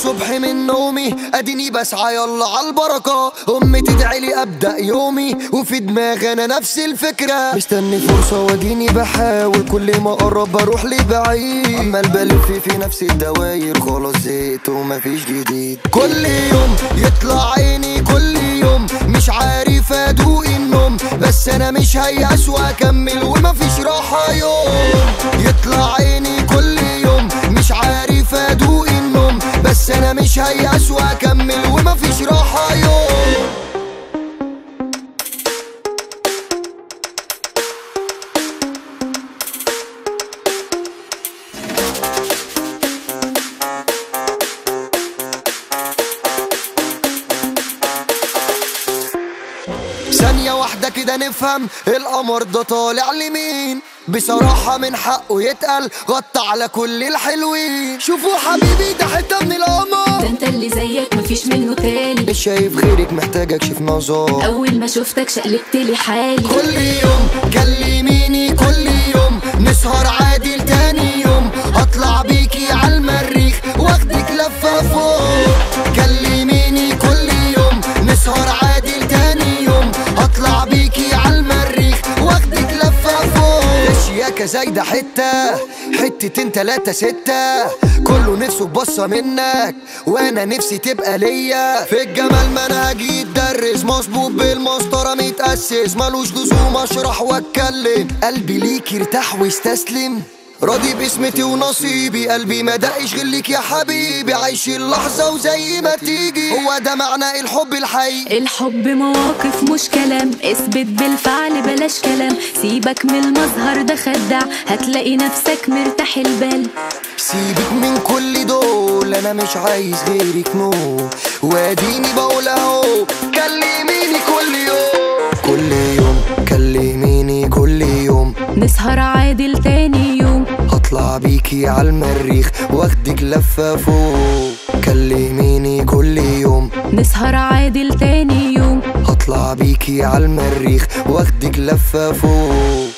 الصبح من نومي اديني بسعى يلا عالبركة، امي تدعيلي ابدأ يومي وفي دماغي انا نفس الفكرة، مستني فرصة واديني بحاول كل ما اقرب بروح لبعيد، عمال بلف في نفس الدواير خلاص زهقت ومفيش جديد، كل يوم يطلع عيني كل يوم مش عارف ادوق النوم، بس انا مش هيأس واكمل ومفيش راحة يوم، يطلع عيني كل يوم مش عارف ادوق النوم، بس انا مش هيأس واكمل ومفيش راحة يوم. ثانية واحدة كده نفهم القمر ده طالع لمين، بصراحة من حقه يتقل غطى على كل الحلوين، شوفوا حبيبي ده حتة من القمر، ده انت اللي زيك مفيش منه تاني، مش شايف غيرك محتاج اكشف نظر، اول ما شفتك شقلبتلي حالي، كل يوم كلميني كل يوم نسهر عادي لتاني يوم، هطلع بيكي عالمريخ واخدك لفة فوق، كلميني كل يوم نسهر عادي لتاني يوم، هطلع بيكي عالمريخ واخدك لفة فوق، اشياكة زايدة حتتين تلاتة ستة، كله نفسه بصة منك وانا نفسي تبقى ليا، في الجمال منهجي يتدرس مظبوط بالمسطرة متأسس، ملوش لزوم اشرح واتكلم، قلبي ليك يرتاح ويستسلم، راضي باسمتي ونصيبي، قلبي ما دقش غيرليك يا حبيبي، عايش اللحظة وزي ما تيجي، هو ده معنى الحب الحقيقي، الحب مواقف مش كلام، اثبت بالفعل بلاش كلام، سيبك من المظهر ده خداع، هتلاقي نفسك مرتاح البال، سيبك من كل دول انا مش عايز غيرك نو، واديني بقول اهو كلميني كل يوم كل يوم، كلميني كل يوم نسهر عادل تاني يوم، هطلع بيكي عالمريخ واخدك لفة فوق، كلميني كل يوم نسهر عادل تاني يوم، هطلع بيكي عالمريخ واخدك لفة فوق.